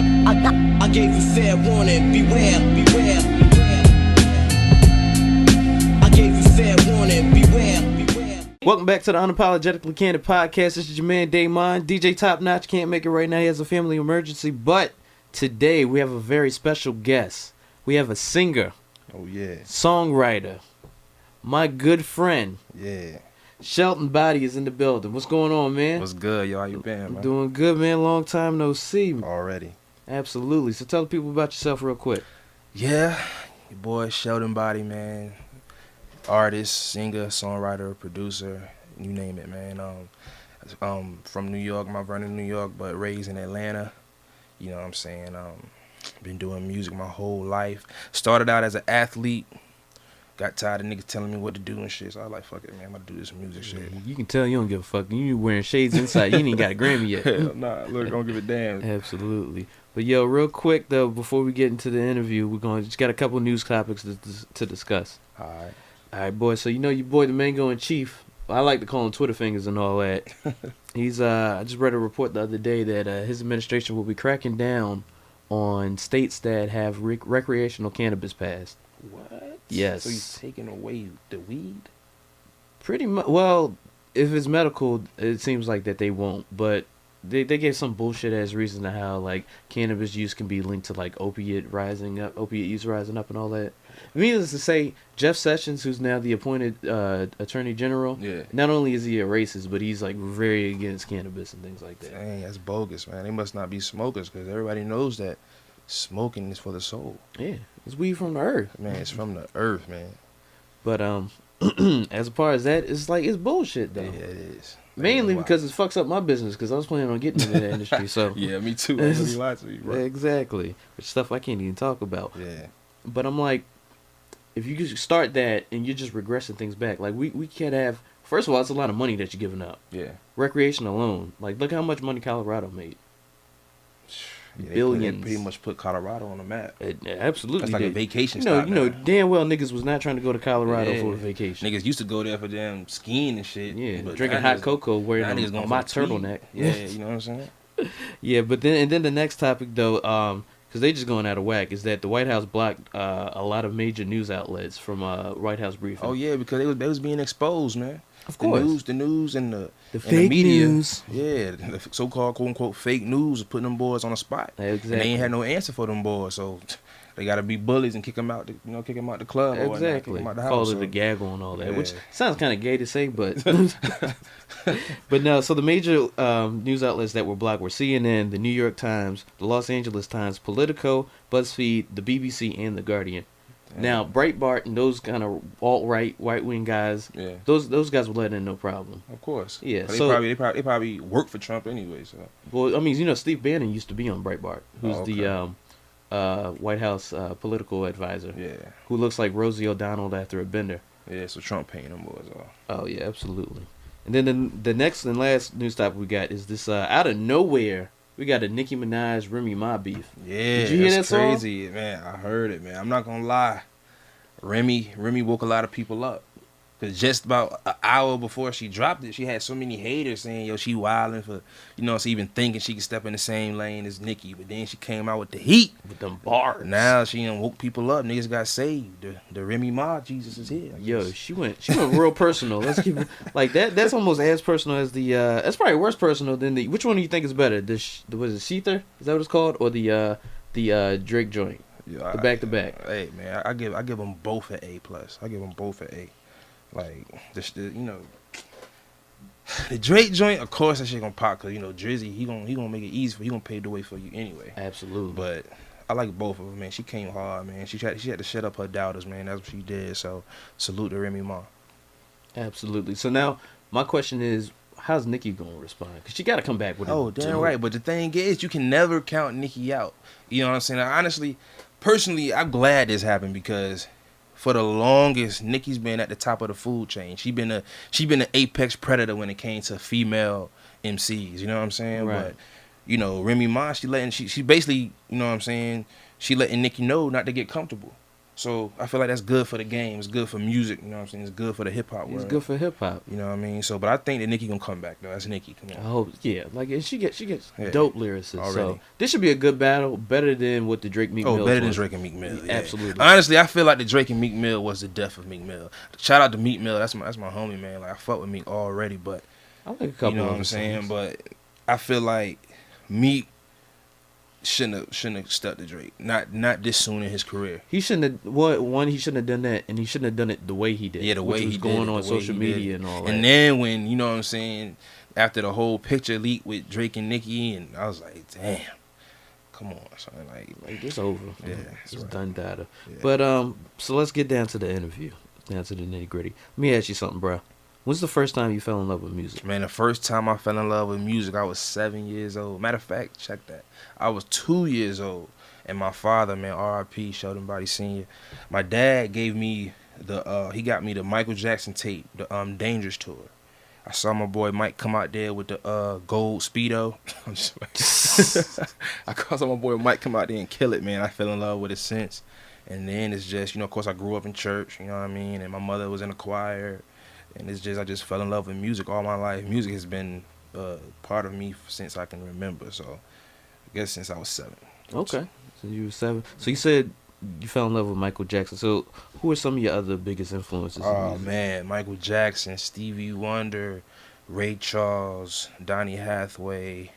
I gave you fair warning, beware, beware. I gave you fair warning, beware, beware. Welcome back to the Unapologetically Candid podcast. This is your man Damon. DJ Top Notch can't make it right now. He has a family emergency, but today we have a very special guest. We have a singer. Oh yeah. Songwriter. My good friend. Yeah. Sheldon Body is in the building. What's going on, man? What's good, yo? How you been, man? I'm doing good, man. Long time no see. Already. Absolutely. So tell the people about yourself real quick. Yeah. Your boy Sheldon Body, man. Artist, singer, songwriter, producer, you name it, man. From New York, Mount Vernon, New York, but raised in Atlanta. You know what I'm saying? Been doing music my whole life. Started out as an athlete. Got tired of niggas telling me what to do and shit. So I was like, fuck it, man. I'm gonna do this music shit. You can tell you don't give a fuck. You wearing shades inside. You ain't even got a Grammy yet. Hell nah, look, don't give a damn. Absolutely. But yo, real quick though, before we get into the interview, we're going to just got a couple news topics to discuss. All right, boy. So you know your boy, the Mango in Chief. I like to call him Twitter fingers and all that. He's I just read a report the other day that his administration will be cracking down on states that have recreational cannabis passed. What? Yes. So he's taking away the weed? Pretty much. Well, if it's medical, it seems like that they won't. But they gave some bullshit as reason to how like cannabis use can be linked to like opiate use rising up and all that. Needless to say, Jeff Sessions, who's now the appointed Attorney General, not only is he a racist, but he's like very against cannabis and things like that. Dang, that's bogus, man. They must not be smokers because everybody knows that smoking is for the soul. Yeah, it's weed from the earth. Man, it's from the earth, man. But as far as that, it's bullshit though. Yeah, it is. Mainly because it fucks up my business because I was planning on getting into that industry. So yeah, me too. I really lied to you, bro. Exactly, which stuff I can't even talk about. Yeah. But I'm like, if you just start that and you're just regressing things back, like we can't have. First of all, it's a lot of money that you're giving up. Yeah. Recreation alone, like look how much money Colorado made. Yeah, Billions. They pretty much put Colorado on the map. Absolutely. That's like a vacation spot. You know, damn well niggas was not trying to go to Colorado for a vacation. Niggas used to go there for damn skiing and shit. Yeah, drinking hot cocoa, wearing my turtleneck. Yeah, you know what I'm saying? Yeah, but then the next topic though, because they just going out of whack, is that the White House blocked a lot of major news outlets from White House briefing. Oh yeah, because they was being exposed, man. Of course. The news and the fake media, news. Yeah, the so-called quote-unquote fake news was putting them boys on the spot. Exactly. And they ain't had no answer for them boys, so they got to be bullies and kick them out the club. Exactly. Or kick them out the house, Call it a gaggle and all that, which sounds kind of gay to say, but but no. So the major news outlets that were blocked were CNN, the New York Times, the Los Angeles Times, Politico, BuzzFeed, the BBC, and the Guardian. Now, Breitbart and those kind of alt-right, right-wing guys, those guys were letting in no problem. Of course. Yeah. So they probably work for Trump anyway. So. Well, I mean, Steve Bannon used to be on Breitbart, who's the White House political advisor. Yeah. Who looks like Rosie O'Donnell after a bender. Yeah, so Trump paying them boys off. Oh, yeah, absolutely. And then the next and last news topic we got is this out of nowhere. We got a Nicki Minaj Remy Ma beef. Yeah, did you hear that song? Crazy, man. I heard it, man. I'm not gonna lie. Remy woke a lot of people up. Cause just about an hour before she dropped it, she had so many haters saying, "Yo, she wilding for, so even thinking she could step in the same lane as Nicki." But then she came out with the heat, with them bars. Now she woke people up. Niggas got saved. The Remy Ma Jesus is here. Yo, she went real personal. Let's keep like that. That's almost as personal as the. That's probably worse personal than the. Which one do you think is better? Was it Seether? Is that what it's called, or the Drake joint? Yeah, the back to back. Hey man, I give them both an A+. I give them both an A. Like the Drake joint, of course that shit gonna pop because Drizzy he gonna make it easy for he gonna pave the way for you anyway. Absolutely. But I like both of them, man. She came hard, man. She had to shut up her doubters, man. That's what she did. So salute to Remy Ma. Absolutely. So now my question is, how's Nicki gonna respond? Because she got to come back with it. Oh, damn right. But the thing is, you can never count Nicki out. You know what I'm saying? Now, honestly, personally, I'm glad this happened because for the longest, Nicki's been at the top of the food chain. She been an apex predator when it came to female MCs. You know what I'm saying? Right. But Remy Ma, she basically, she letting Nicki know not to get comfortable. So I feel like that's good for the game. It's good for music. You know what I'm saying? It's good for the hip hop world. It's good for hip hop. You know what I mean? So, but I think that Nicki gonna come back though. That's Nicki. Come I on. hope, yeah. Like, and she gets Yeah. dope lyricists. Already. So this should be a good battle, better than what the Drake Meek Mill. Oh, better than was. Drake and Meek Mill. Yeah. Absolutely. Honestly, I feel like the Drake and Meek Mill was the death of Meek Mill. Shout out to Meek Mill. That's my homie, man. Like I fuck with Meek already, but I like a couple. you know of what I'm saying. But I feel like Meek shouldn't have stuck to Drake. Not this soon in his career. He shouldn't have one. He shouldn't have done that, and he shouldn't have done it the way he did. Yeah, the way which was he going did it, on the way social he media did it. and all that. And then when you know what I'm saying, after the whole picture leak with Drake and Nicki, and I was like, damn, come on, son. Like it's over. Yeah, it's right. done data. Yeah. But so let's get down to the interview, down to the nitty gritty. Let me ask you something, bro. When's the first time you fell in love with music? Man, the first time I fell in love with music, I was 7 years old. Matter of fact, check that. I was 2 years old. And my father, man, R.I.P. Sheldon Body Senior. My dad gave me he got me the Michael Jackson tape, the Dangerous tour. I saw my boy Mike come out there with the gold Speedo. I'm just I saw my boy Mike come out there and kill it, man. I fell in love with it since. And then it's just, of course I grew up in church, you know what I mean? And my mother was in the choir. And it's just, I just fell in love with music all my life. Music has been part of me since I can remember. So I guess since I was 7. Okay. So you were 7. So you said you fell in love with Michael Jackson. So who are some of your other biggest influences? Oh, man. Michael Jackson, Stevie Wonder, Ray Charles, Donny Hathaway,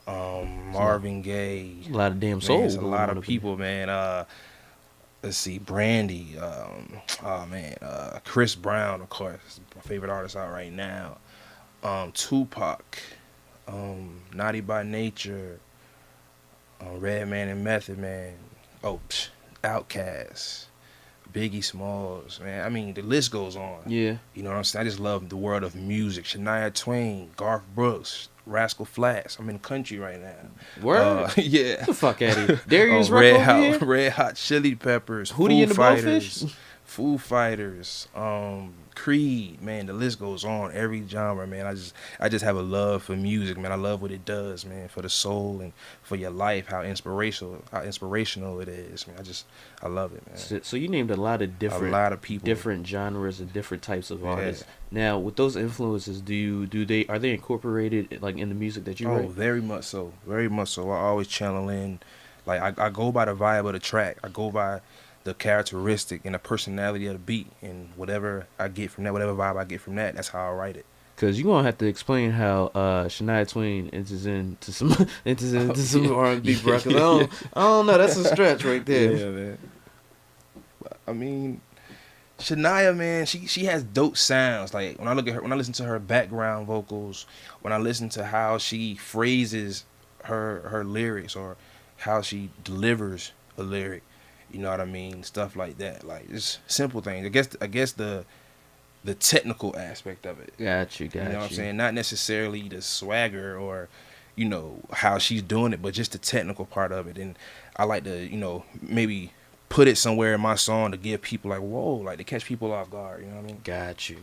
Marvin Gaye. A lot of damn soul. It's a lot of people, man. Let's see, Brandy. Chris Brown, of course, is my favorite artist out right now. Tupac, Naughty by Nature, Redman and Method Man. Outkast, Biggie Smalls, man. I mean, the list goes on. Yeah. You know what I'm saying? I just love the world of music. Shania Twain, Garth Brooks, Rascal Flatts. I'm in the country right now. Word? Yeah. Get the fuck out of here. Darius Rucker Red Hot Chili Peppers, Hootie and the Blowfish? Foo Fighters, Creed, man, the list goes on. Every genre, man. I just have a love for music, man. I love what it does, man, for the soul and for your life. How inspirational it is, man. I love it, man. So you named a lot of people, different genres and different types of artists. Now, with those influences, are they incorporated like in the music that you write? Oh, very much so. Very much so. I always channel in, like I go by the vibe of the track. I go by the characteristic and the personality of the beat, and whatever I get from that, whatever vibe I get from that, that's how I write it. Cause you gonna have to explain how Shania Twain enters into some R&B, bro. Cause I don't know. That's a stretch right there. Yeah, man. I mean, Shania, man, she has dope sounds. Like when I look at her, when I listen to her background vocals, when I listen to how she phrases her lyrics or how she delivers a lyric. You know what I mean? Stuff like that. Like, just simple things. I guess the technical aspect of it. Got you. You know what I'm saying? Not necessarily the swagger or, how she's doing it, but just the technical part of it. And I like to, maybe put it somewhere in my song to give people like, whoa, like to catch people off guard. You know what I mean? Got you.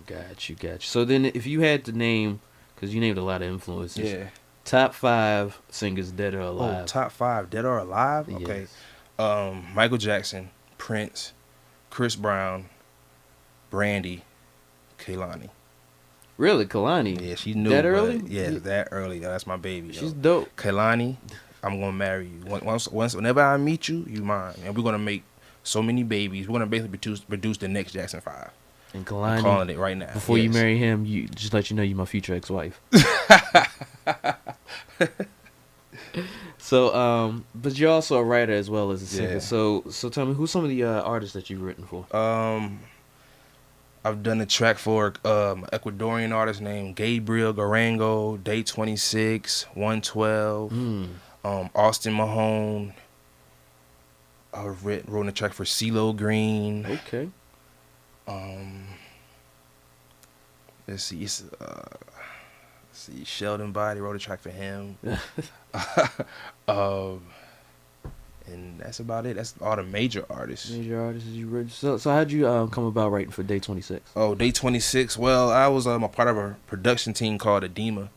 So then if you had to name, because you named a lot of influences. Yeah. Top 5 singers dead or alive. Oh, top 5 dead or alive? Okay. Yes. Michael Jackson, Prince, Chris Brown, Brandy, Kehlani. Really, Kehlani? Yeah, she knew that early. Yeah, that early. That's my baby. She's dope. Kehlani, I'm gonna marry you. Whenever I meet you, you mine, and we're gonna make so many babies. We're gonna basically produce the next Jackson 5. And Kehlani, I'm calling it right now. Before you marry him, you just let you know you're my future ex-wife. So, but you're also a writer as well as a singer. Yeah. So tell me, who's some of the artists that you've written for? I've done a track for Ecuadorian artist named Gabriel Garango, Day 26, 112, Austin Mahone. I've wrote a track for CeeLo Green. Okay. Let's see. Sheldon Body wrote a track for him. And that's about it. That's all the major artists. Major artists you wrote. So how'd you come about writing for Day 26? Oh, Day 26. Well, I was a part of a production team called Edema,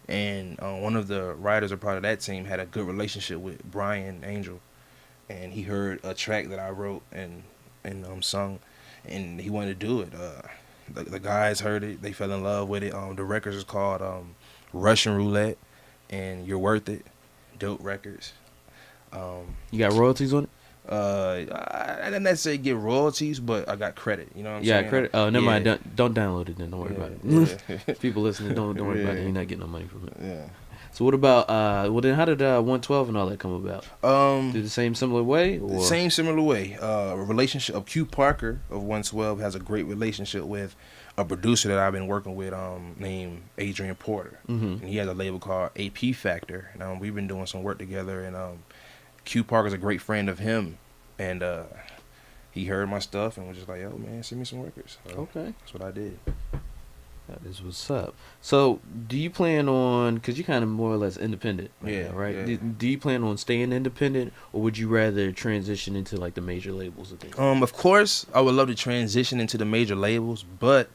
and one of the writers or part of that team had a good relationship with Brian Angel, and he heard a track that I wrote, and and sung, and he wanted to do it. The guys heard it, they fell in love with it. The records is called Russian Roulette and You're Worth It. Dope records. You got royalties on it? I didn't necessarily get royalties, but I got credit. You know what I'm saying? Yeah, credit. Oh, never Yeah. mind. Don't download it then. Don't worry about it. Yeah. People listening, don't worry about it. You're not getting no money from it. Yeah. So what about well then how did 112 and all that come about? Did the same similar way? Or? The same similar way. A relationship of Q Parker of 112 has a great relationship with a producer that I've been working with named Adrian Porter. Mm-hmm. And he has a label called AP Factor. And we've been doing some work together, and Q Parker's a great friend of him, and he heard my stuff and was just like, yo man, send me some records. So Okay. that's what I did. That is what's up. So, do you plan on, because you're kind of more or less independent right Yeah, now, right? yeah. Do you plan on staying independent, or would you rather transition into like the major labels and things? Of course, I would love to transition into the major labels, but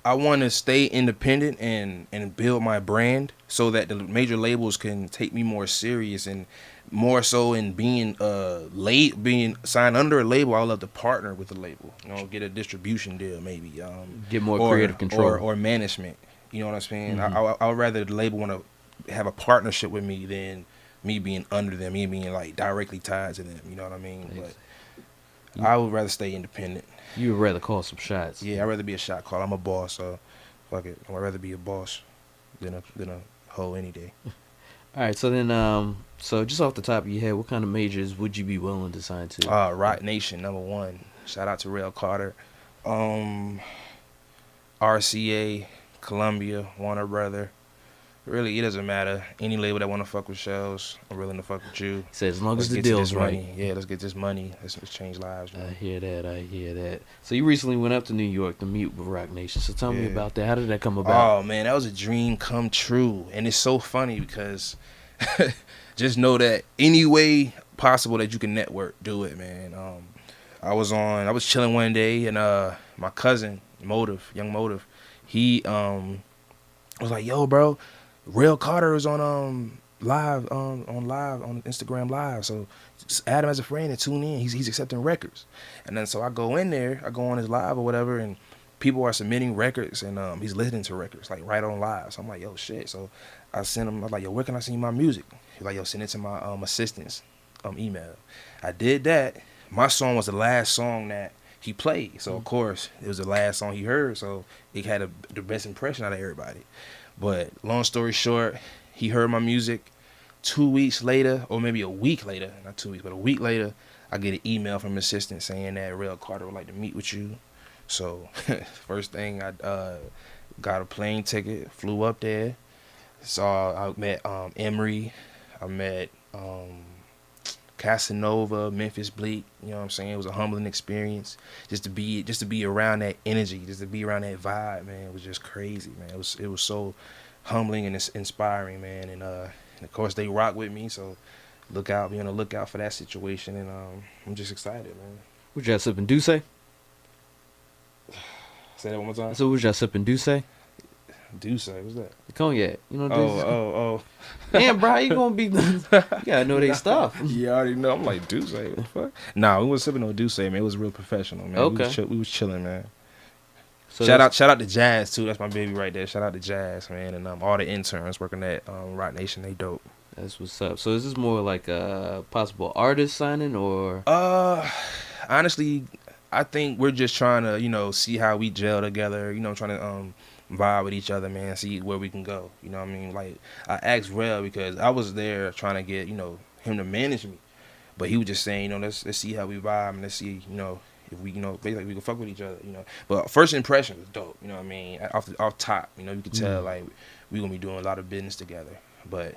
I want to stay independent and build my brand so that the major labels can take me more serious, and more so in being being signed under a label. I would love to partner with a label, get a distribution deal maybe. Get more or, creative control. or management. You know what I'm saying? Mhm. I would rather the label want to have a partnership with me than me being under them, me being like directly tied to them. You know what I mean? Thanks. But I would rather stay independent. You would rather call some shots. Yeah, I'd rather be a shot caller. I'm a boss, so fuck it. I'd rather be a boss than a hoe any day. All right, so then, so just off the top of your head, what kind of majors would you be willing to sign to? Roc Nation, #1. Shout out to Rail Carter. RCA, Columbia, Warner Brother. Really, it doesn't matter. Any label that want to fuck with Shells, I'm willing to fuck with you. Say as long Let's as the get to deal's this right. money. Yeah, let's get this money. Let's change lives, I man. hear that. So you recently went up to New York to meet with Roc Nation. So tell me Yeah. about that. How did that come about? Oh man, that was a dream come true, and it's so funny because just know that any way possible that you can network, do it, man. I was chilling one day, and my cousin Young Motive, he was like, "Yo, bro, Rail Carter is on live on Instagram Live, so just add him as a friend and tune in. He's accepting records." And then so I go in there, I go on his live or whatever, and people are submitting records, and he's listening to records like right on live. So I'm like, yo, shit. So I sent him. I'm like, yo, where can I send you my music? He's like, yo, send it to my assistant's email. I did that. My song was the last song that he played, so of course it was the last song he heard. So it had the best impression out of everybody. But long story short, he heard my music. 2 weeks later, or maybe a week later, not 2 weeks, but a week later, I get an email from his assistant saying that Rail Carter would like to meet with you. So first thing, I got a plane ticket, flew up there. So I met Emery, I met Casanova, Memphis Bleak. You know what I'm saying? It was a humbling experience just to be around that energy, just to be around that vibe, man. It was just crazy, man. It was so humbling and inspiring, man. And of course they rock with me, so be on the lookout for that situation. And I'm just excited, man. What y'all sipping Douce? Say that one more time. So what y'all sipping Douce? Douce, what's that? The cognac. You know Douce? Oh. Damn, bro, how you gonna be? You gotta know they stuff. Yeah, I already know. I'm like, Douce, what the fuck? Nah, we was sipping on Douce, man. It was real professional, man. Okay. We was chilling, man. So shout out to Jazz too. That's my baby right there. Shout out to Jazz, man, and all the interns working at Roc Nation. They dope. That's what's up. So is this more like a possible artist signing, or? Honestly, I think we're just trying to, see how we gel together. Trying to vibe with each other, man. See where we can go. You know what I mean? Like I asked Rel because I was there trying to get him to manage me, but he was just saying, let's see how we vibe and let's see, if we, basically we can fuck with each other, But first impression was dope. You know what I mean? Off top, you could tell like we gonna be doing a lot of business together, but.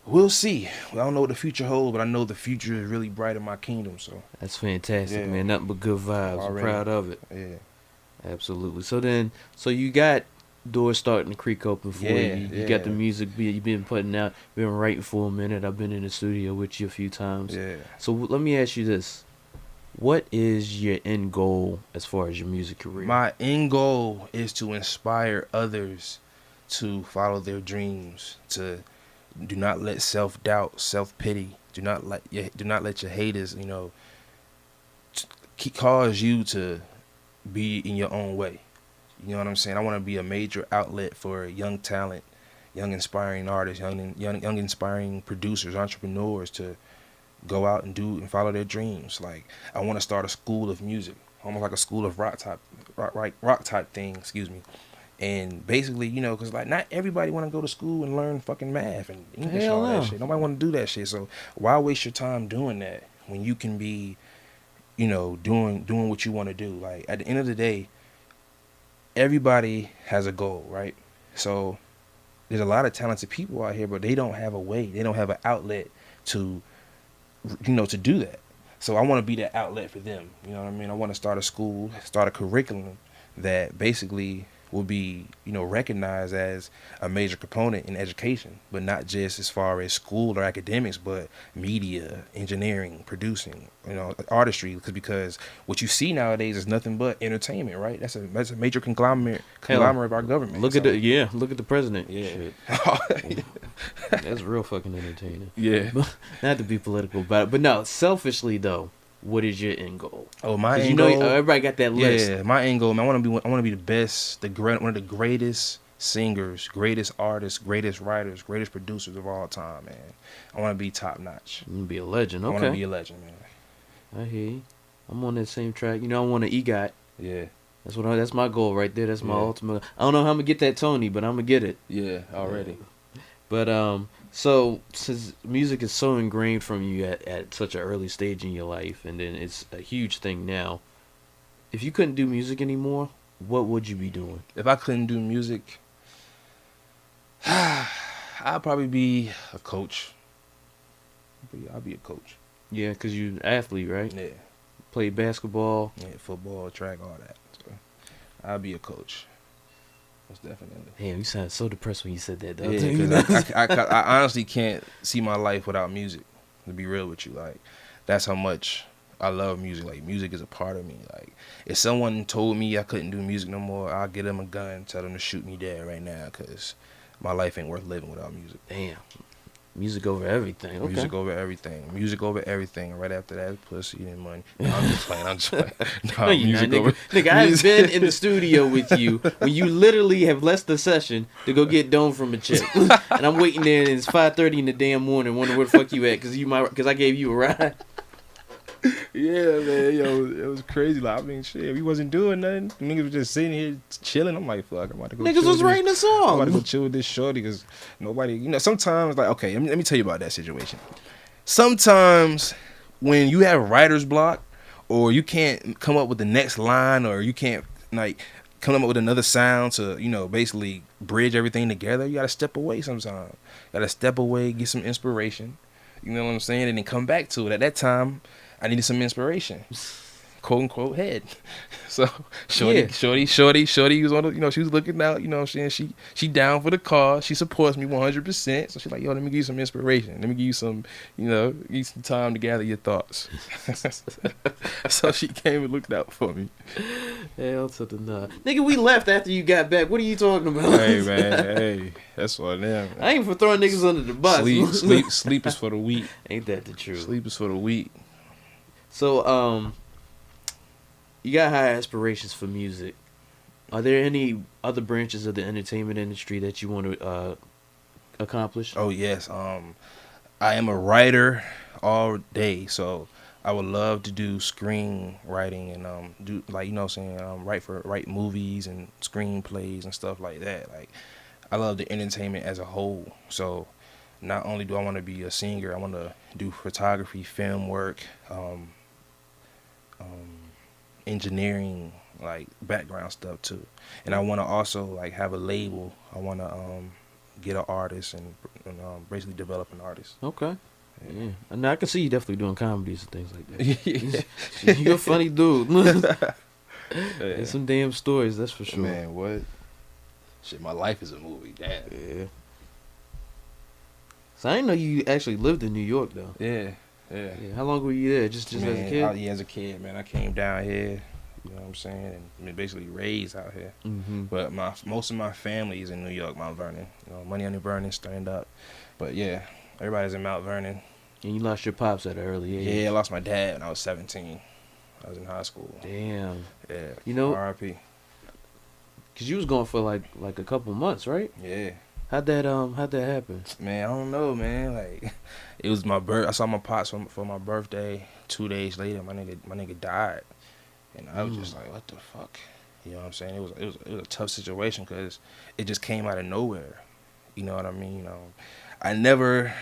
We'll see. I don't know what the future holds, but I know the future is really bright in my kingdom. So That's fantastic, Yeah. man. Nothing but good vibes. I'm Already. proud of it. yeah, Absolutely. So you got doors starting to creak open for Yeah, you. You got the yeah. music you've been putting out, been writing for a minute. I've been in the studio with you a few times. yeah. So let me ask you this. What is your end goal as far as your music career? My end goal is to inspire others to follow their dreams. To do not let self-doubt, self-pity. Do not let your haters, cause you to be in your own way. You know what I'm saying? I want to be a major outlet for young talent, young inspiring artists, young inspiring producers, entrepreneurs to go out and do and follow their dreams. Like, I want to start a school of music, almost like a school of rock type thing. Excuse me. And basically, you know, because like not everybody want to go to school and learn fucking math and English and all that shit. Nobody want to do that shit. So why waste your time doing that when you can be, you know, doing what you want to do? Like, at the end of the day, everybody has a goal, right? So there's a lot of talented people out here, but they don't have a way. They don't have an outlet to, you know, to do that. So I want to be that outlet for them. You know what I mean? I want to start a school, start a curriculum that basically will be, you know, recognized as a major component in education, but not just as far as school or academics, but media, engineering, producing, you know, artistry. Because what you see nowadays is nothing but entertainment, right? That's a major conglomerate of our government. Look at the president. Yeah. That's real fucking entertaining. Yeah. Not to be political about it, but no, selfishly though, what is your end goal? Oh, my end goal. You know, everybody got that list. Yeah, my end goal, man. I want to be the best, one of the greatest singers, greatest artists, greatest writers, greatest producers of all time, man. I want to be top notch. You want to be a legend. Okay. I want to be a legend, man. I hear you. I'm on that same track. You know, I want an EGOT. Yeah. That's my goal right there. That's my ultimate. I don't know how I'm gonna get that Tony, but I'm gonna get it. Yeah, already. But so since music is so ingrained from you at such an early stage in your life, and then it's a huge thing now, if you couldn't do music anymore, what would you be doing? If I couldn't do music, I'd probably be a coach. I'd be a coach. Yeah, because you're an athlete, right? Yeah. Play basketball. Yeah, football, track, all that. So I'd be a coach. Most definitely. Damn, you sounded so depressed when you said that, though. Yeah, because I honestly can't see my life without music, to be real with you. Like, that's how much I love music. Like, music is a part of me. Like, if someone told me I couldn't do music no more, I'll get them a gun, tell them to shoot me dead right now, because my life ain't worth living without music. Damn. Music over everything. Okay. Music over everything. Music over everything. Right after that, pussy and money. No, I'm just playing. No, music over. Nigga, I've been in the studio with you when you literally have left the session to go get dome from a chick, and I'm waiting there, and it's 5:30 in the damn morning, wondering where the fuck you at, because I gave you a ride. Yeah, man, yo, it was crazy. Like, I mean, shit, we wasn't doing nothing. Niggas was just sitting here chilling. I'm like, fuck, I'm about to go. Niggas was writing a song. I'm about to go chill with this shorty because nobody, you know. Sometimes, like, okay, let me tell you about that situation. Sometimes when you have writer's block, or you can't come up with the next line, or you can't like come up with another sound to, you know, basically bridge everything together, you gotta step away. Sometimes, you gotta step away, get some inspiration. You know what I'm saying, and then come back to it. At that time, I needed some inspiration, quote unquote head. So shorty was on the, you know, she was looking out, you know what I'm saying, she down for the cause, she supports me 100%. So she's like, yo, let me give you some inspiration, let me give you some, you know, give you some time to gather your thoughts. So she came and looked out for me. Hell to the nut. Nigga, we left after you got back. What are you talking about? Hey man, hey, that's what I am. I ain't for throwing niggas under the bus. Sleep is for the weak. Ain't that the truth? Sleep is for the weak. So, you got high aspirations for music. Are there any other branches of the entertainment industry that you want to accomplish? Oh, yes. I am a writer all day, so I would love to do screenwriting and do, like, you know what I'm saying, write movies and screenplays and stuff like that. Like, I love the entertainment as a whole. So not only do I want to be a singer, I want to do photography, film work, engineering, like background stuff too. And I want to also like have a label. I want to get an artist and basically develop an artist. Okay. Yeah. And I can see you definitely doing comedies and things like that. Yeah. You're a funny dude. And some damn stories, that's for sure. Man, what? Shit, my life is a movie. Damn. Yeah. So I didn't know you actually lived in New York though. Yeah. How long were you there? Just man, as a kid? As a kid, man. I came down here, you know what I'm saying, and basically raised out here. Mm-hmm. But most of my family is in New York, Mount Vernon. You know, Money on the Vernon, stand up. But yeah, everybody's in Mount Vernon. And you lost your pops at an early age. Yeah, I lost my dad when I was 17. I was in high school. Damn. Yeah. You know, R.I.P. cause you was going for like a couple months, right? Yeah. How'd that happen? Man, I don't know, man. Like, it was my birth. I saw my pops for my birthday. 2 days later, my nigga died, and I was just like, what the fuck? You know what I'm saying? It was a tough situation because it just came out of nowhere. You know what I mean? I never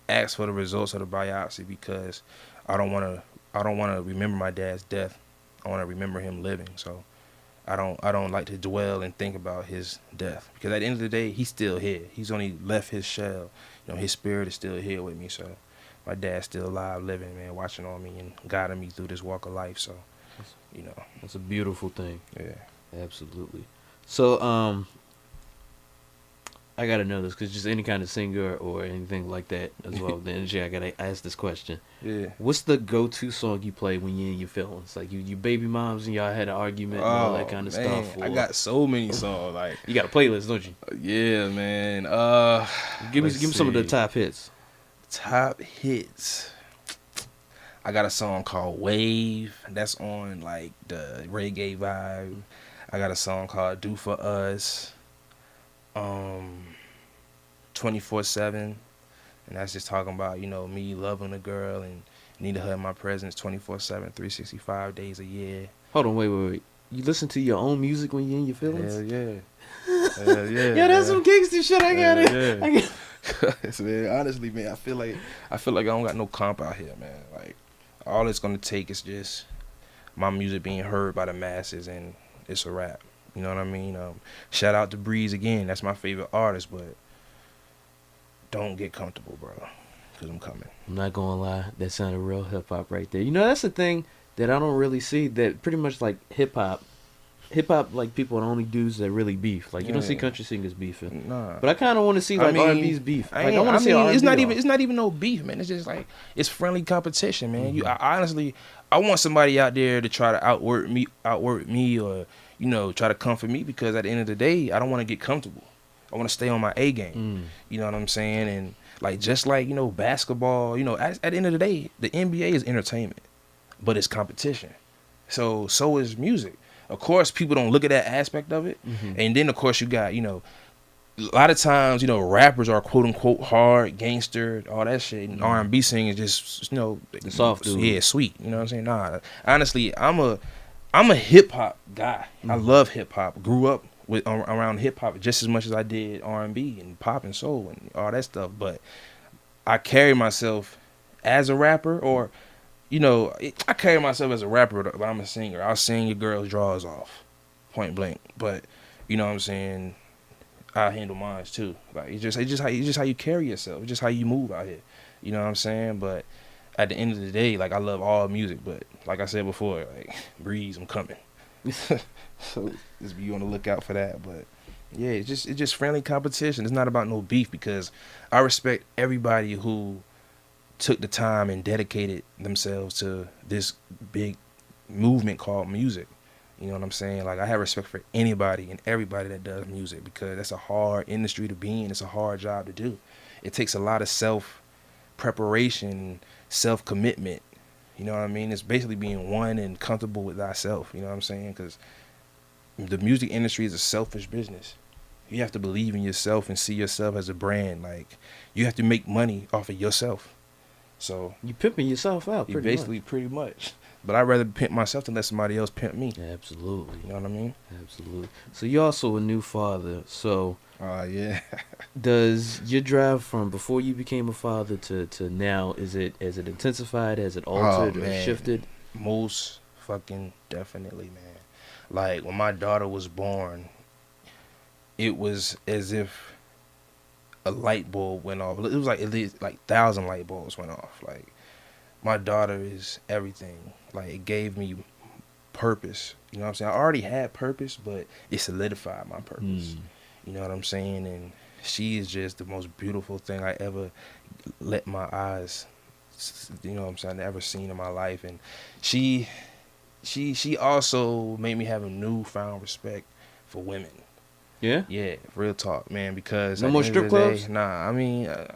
asked for the results of the biopsy because I don't want to remember my dad's death. I want to remember him living. So I don't like to dwell and think about his death because at the end of the day, he's still here. He's only left his shell. You know, his spirit is still here with me. So my dad's still alive, living, man, watching on me and guiding me through this walk of life. So, you know, That's a beautiful thing. yeah. Absolutely. So, I gotta know this because just any kind of singer or anything like that as well. The energy, I gotta ask this question. Yeah. What's the go-to song you play when you're in your feelings? Like you baby moms and y'all had an argument and all that kind of stuff. Or I got so many songs. Like, you got a playlist, don't you? yeah, man. Give me some of the top hits. Top hits. I got a song called Wave. That's on like the reggae vibe. I got a song called Do For Us. 24/7, and that's just talking about, you know, me loving a girl and needing her in my presence 24/7, 365 days a year. Hold on, wait. You listen to your own music when you're in your feelings? Hell yeah. Hell yeah. Yeah, that's some gangster shit. I got it. Yeah. I got Man, honestly, man, I feel like I don't got no comp out here, man. Like, all it's gonna take is just my music being heard by the masses, and it's a wrap. You know what I mean? Shout out to Breeze again. That's my favorite artist, but don't get comfortable, bro, because I'm coming. I'm not gonna lie, that sounded real hip hop right there. You know, that's the thing that I don't really see. That pretty much like hip hop, like people are the only dudes that really beef. Like you don't see country singers beefing. Nah. But I kind of want to see like R&B's beef. Like I want to see R&B. It's not even no beef, man. It's just like it's friendly competition, man. Mm-hmm. I honestly want somebody out there to try to outwork me, or, you know, try to comfort me, because at the end of the day, I don't want to get comfortable. I want to stay on my A game. You know what I'm saying? And like, just like, you know, basketball, you know, at the end of the day, the NBA is entertainment, but it's competition. So is music. Of course, people don't look at that aspect of it. Mm-hmm. And then, of course, you got, you know, a lot of times, you know, rappers are quote unquote hard, gangster, all that shit. And R&B singing is just, you know, the soft dude. Yeah, sweet. You know what I'm saying? Nah, honestly, I'm a hip hop guy. I love hip hop. Grew up around hip hop just as much as I did R&B and pop and soul and all that stuff. But I carry myself as a rapper, or, you know, I carry myself as a rapper, but I'm a singer. I'll sing your girl's drawers off, point blank. But, you know what I'm saying, I handle mine too. Like, it's just how you carry yourself. It's just how you move out here. You know what I'm saying? But at the end of the day, like, I love all music. But like I said before, like, Breeze, I'm coming. So just be on the lookout for that. But yeah, it's just friendly competition. It's not about no beef, because I respect everybody who took the time and dedicated themselves to this big movement called music. You know what I'm saying? Like, I have respect for anybody and everybody that does music, because that's a hard industry to be in. It's a hard job to do. It takes a lot of self-preparation, self-commitment. You know what I mean? It's basically being one and comfortable with thyself. You know what I'm saying? Because the music industry is a selfish business. You have to believe in yourself and see yourself as a brand. Like, you have to make money off of yourself. So you pimping yourself out, pretty much. But I'd rather pimp myself than let somebody else pimp me. Absolutely. You know what I mean? Absolutely. So you're also a new father. So yeah. Does your drive from before you became a father to now, has it intensified? Has it altered or shifted? Most fucking definitely, man. Like, when my daughter was born, it was as if a light bulb went off. It was like at least like 1,000 light bulbs went off. Like, my daughter is everything. Like, it gave me purpose. You know what I'm saying? I already had purpose, but it solidified my purpose. You know what I'm saying? And she is just the most beautiful thing I ever let my eyes, you know what I'm saying, ever seen in my life. And she also made me have a newfound respect for women. Yeah? Yeah, real talk, man, because no more strip clubs? Nah, I mean, I ain't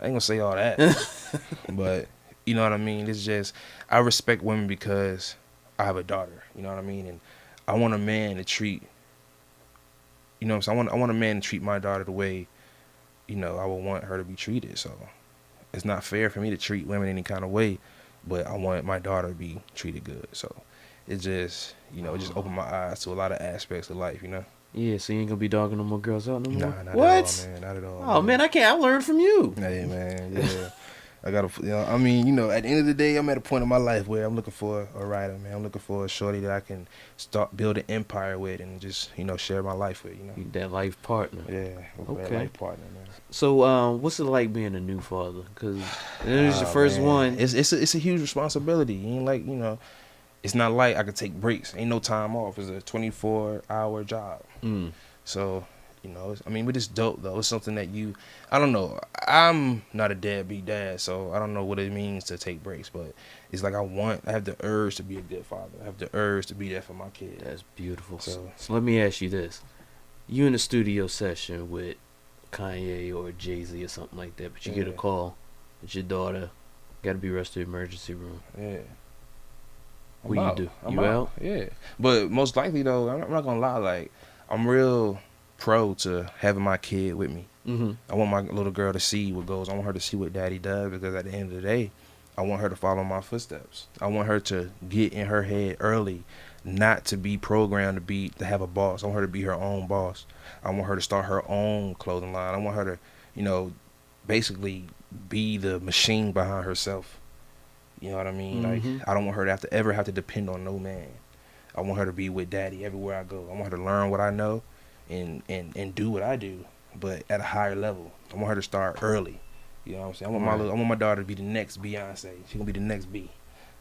gonna say all that. But, you know what I mean? It's just, I respect women because I have a daughter, you know what I mean? And I want a man to treat, you know what I'm saying? I want a man to treat my daughter the way, you know, I would want her to be treated. So it's not fair for me to treat women any kind of way, but I want my daughter to be treated good. So it just, you know, it just opened my eyes to a lot of aspects of life, you know? Yeah, so you ain't gonna be dogging no more girls out no more? Nah, not What? at all, man. Not at all. Oh, man, I learned from you. Hey, man, yeah. I gotta, you know, I mean, you know, at the end of the day, I'm at a point in my life where I'm looking for a writer, man. I'm looking for a shorty that I can start building an empire with and just, you know, share my life with, you know. That life partner. Yeah, Okay. that life partner, man. So, what's it like being a new father? Because it's your first man. one. It's a huge responsibility. You ain't like, you know, it's not like I could take breaks. Ain't no time off. It's a 24-hour job. So, you know, but it's dope, though. It's something that I don't know. I'm not a deadbeat dad, so I don't know what it means to take breaks, but it's like I have the urge to be a good father. I have the urge to be there for my kid. That's beautiful. So let me ask you this. You in a studio session with Kanye or Jay-Z or something like that, but you get a call. It's your daughter. Got to be rushed to the emergency room. Yeah. What do you do? I'm out? Yeah. But most likely, though, I'm not going to lie, like, I'm real pro to having my kid with me. I want my little girl to see what goes. I want her to see what daddy does, because at the end of the day, I want her to follow my footsteps. I want her to get in her head early, not to be programmed to have a boss. I want her to be her own boss. I want her to start her own clothing line. I want her to, you know, basically be the machine behind herself. You know what I mean? Like, I don't want her to ever have to depend on no man. I want her to be with daddy everywhere I go. I want her to learn what I know and do what I do, but at a higher level. I want her to start early. You know what I'm saying? I want my daughter to be the next Beyonce. She's gonna be the next B.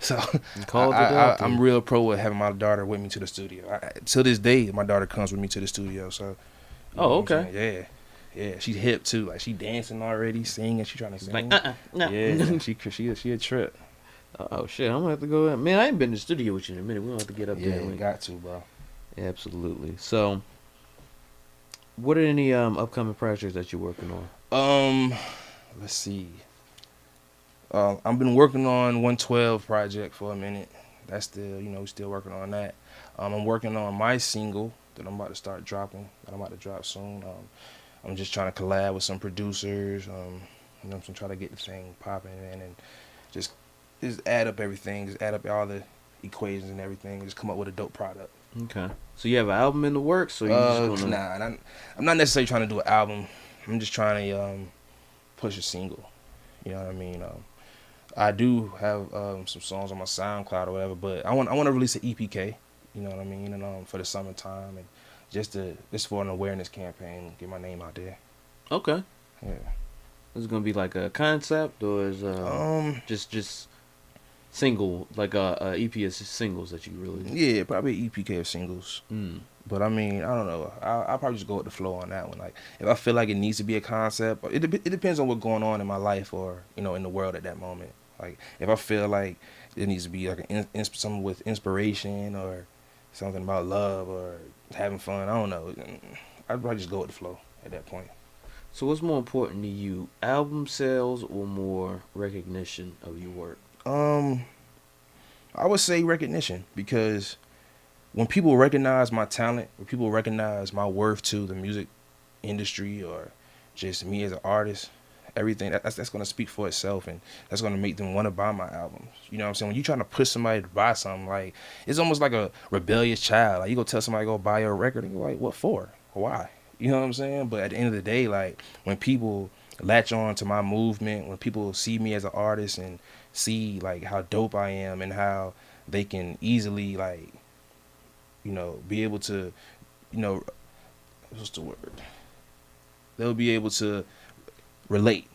So I'm real pro with having my daughter with me to the studio. Till this day, my daughter comes with me to the studio. So. Okay. Yeah. She's hip too. Like, she dancing already, singing. She trying to sing. Like no. Yeah. she a trip. Oh shit! I'm gonna have to go. Man, I ain't been in the studio with you in a minute. We gonna have to get up there. Yeah, we got to, bro. Absolutely. So, what are any upcoming projects that you're working on? Let's see. I've been working on 112 project for a minute. That's still, you know, still working on that. I'm working on my single that I'm about to start dropping. That I'm about to drop soon. I'm just trying to collab with some producers. You know, I'm trying to get the thing popping and just add up everything. Just add up all the equations and everything. And just come up with a dope product. Okay. So you have an album in the works, or you just gonna... Nah, I'm not necessarily trying to do an album. I'm just trying to push a single. You know what I mean? I do have some songs on my SoundCloud or whatever, but I want to release an EPK. You know what I mean? And for the summertime, and just for an awareness campaign, get my name out there. Okay. Yeah. Is it gonna be like a concept, or is just single, like a EP of singles that you really? Yeah, probably an EPK of singles. But I mean, I don't know. I'll probably just go with the flow on that one. Like, if I feel like it needs to be a concept, it depends on what's going on in my life or, you know, in the world at that moment. Like, if I feel like it needs to be like something with inspiration or something about love or having fun, I don't know. I'd probably just go with the flow at that point. So what's more important to you, album sales or more recognition of your work? I would say recognition, because when people recognize my talent, when people recognize my worth to the music industry or just me as an artist, everything that's going to speak for itself, and that's going to make them want to buy my albums. You know what I'm saying? When you're trying to push somebody to buy something, like, it's almost like a rebellious child. Like, you go tell somebody to go buy your record, and you're like, what for? Why? You know what I'm saying? But at the end of the day, like, when people latch on to my movement, when people see me as an artist and see, like, how dope I am and how they can easily, like, you know, be able to, you know, what's the word? They'll be able to relate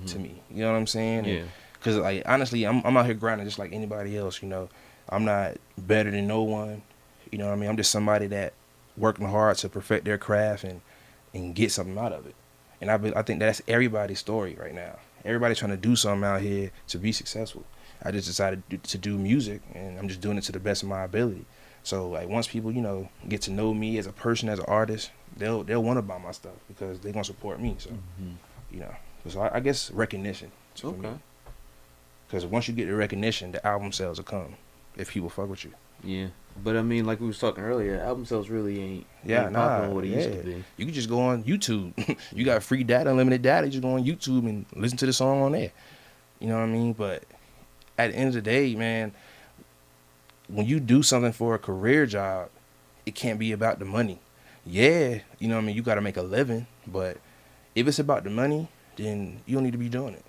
to me. You know what I'm saying? Yeah. Because, like, honestly, I'm out here grinding just like anybody else, you know. I'm not better than no one. You know what I mean? I'm just somebody that working hard to perfect their craft and get something out of it. And I think that's everybody's story right now. Everybody's trying to do something out here to be successful. I just decided to do music, and I'm just doing it to the best of my ability. So, like, once people, you know, get to know me as a person, as an artist, they'll want to buy my stuff because they're going to support me. So, you know, so I guess recognition. Okay. Because once you get the recognition, the album sales will come if people fuck with you. Yeah. But I mean, like we was talking earlier, album sales really ain't Yeah, popping nah, what it yeah. used to be. You can just go on YouTube. You got free data, unlimited data. You just go on YouTube and listen to the song on there. You know what I mean? But at the end of the day, man, when you do something for a career job, it can't be about the money. Yeah, you know what I mean? You got to make a living, but if it's about the money, then you don't need to be doing it.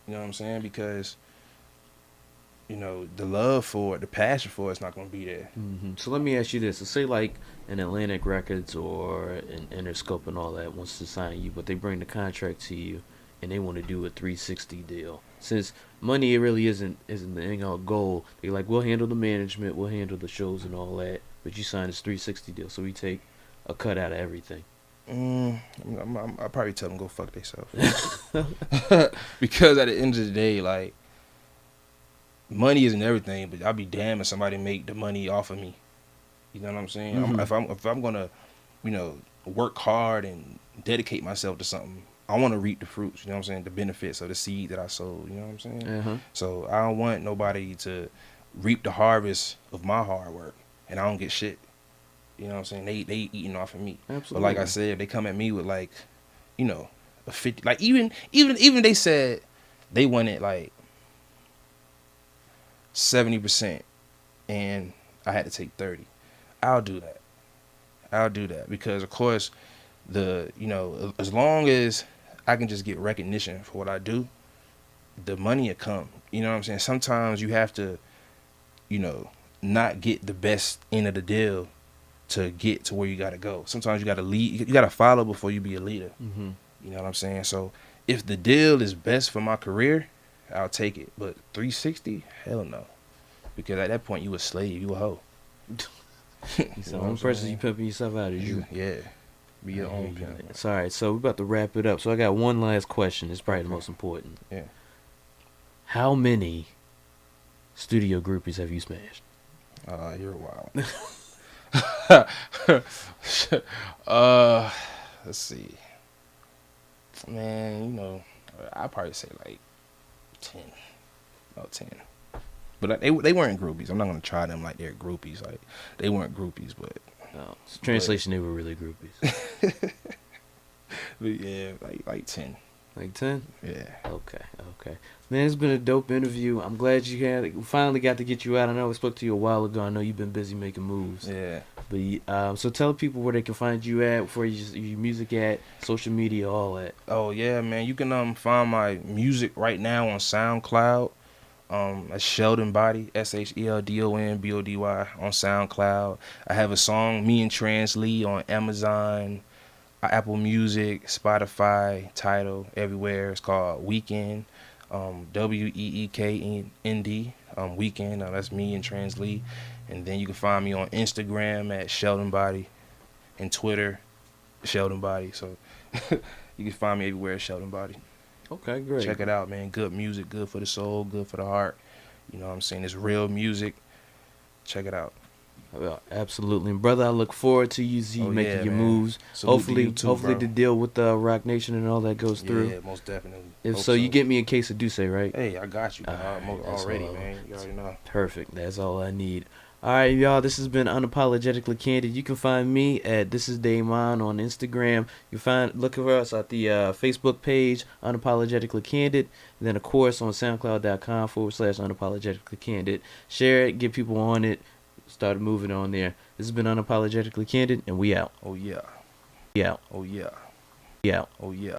You know what I'm saying? Because, you know, the love for it, the passion for it's not going to be there. So let me ask you this. So say like an Atlantic Records or an Interscope and all that wants to sign you, but they bring the contract to you and they want to do a 360 deal. Since money it really isn't the end all goal, they like, we'll handle the management, we'll handle the shows and all that, but you sign this 360 deal, so we take a cut out of everything. I'll probably tell them go fuck themselves. Because at the end of the day, like, money isn't everything, but I'll be damned if somebody make the money off of me. You know what I'm saying? If I'm gonna, you know, work hard and dedicate myself to something, I want to reap the fruits. You know what I'm saying? The benefits of the seed that I sowed. You know what I'm saying? So I don't want nobody to reap the harvest of my hard work, and I don't get shit. You know what I'm saying? They eating off of me. Absolutely. But like I said, they come at me with like, you know, a 50. Like even they said they wanted like 70%, and I had to take 30. I'll do that because of course as long as I can just get recognition for what I do, the money will come. You know what I'm saying? Sometimes you have to, you know, not get the best end of the deal to get to where you got to go. Sometimes you got to lead. You got to follow before you be a leader. You know what I'm saying? So if the deal is best for my career, I'll take it. But 360, hell no. Because at that point, you a slave. You a hoe. The only person you pimping yourself out is you. Yeah. Be your own pimp. It's all right. So we're about to wrap it up. So I got one last question. It's probably the most important. Yeah. How many studio groupies have you smashed? You're wild. Let's see. Man, you know, I'd probably say like 10. About 10. But they weren't groupies. I'm not gonna try them like they're groupies. Like they weren't groupies, but translation, they were really groupies. But yeah, like 10. Like 10? Yeah. Okay. Man, it's been a dope interview. I'm glad we finally got to get you out. I know I spoke to you a while ago. I know you've been busy making moves. Yeah. But so tell people where they can find you at, where your music at, social media, all that. Oh yeah, man. You can find my music right now on SoundCloud. That's Sheldon Body, SheldonBody on SoundCloud. I have a song, Me and Trans Lee, on Amazon, Apple Music, Spotify, Tidal, everywhere. It's called Weekend, WEEKND, Weekend. That's me and Trans Lee. And then you can find me on Instagram at Sheldon Body, and Twitter, Sheldon Body. So you can find me everywhere at Sheldon Body. Okay, great. Check it out, man. Good music, good for the soul, good for the heart. You know what I'm saying? It's real music. Check it out. Well, absolutely, and brother. I look forward to you making your moves. Hopefully the deal with the Roc Nation and all that goes through. Yeah, most definitely. If so, you get me a case of Douce, right? Hey, I got you. Already, man. You already know. Perfect. That's all I need. All right, y'all. This has been Unapologetically Candid. You can find me at This Is Damon on Instagram. You look for us at the Facebook page Unapologetically Candid. And then of course on SoundCloud.com/Unapologetically Candid. Share it, get people on it. Start moving on there. This has been Unapologetically Candid, and we out. Oh yeah. We out. Oh yeah. We out. Oh yeah.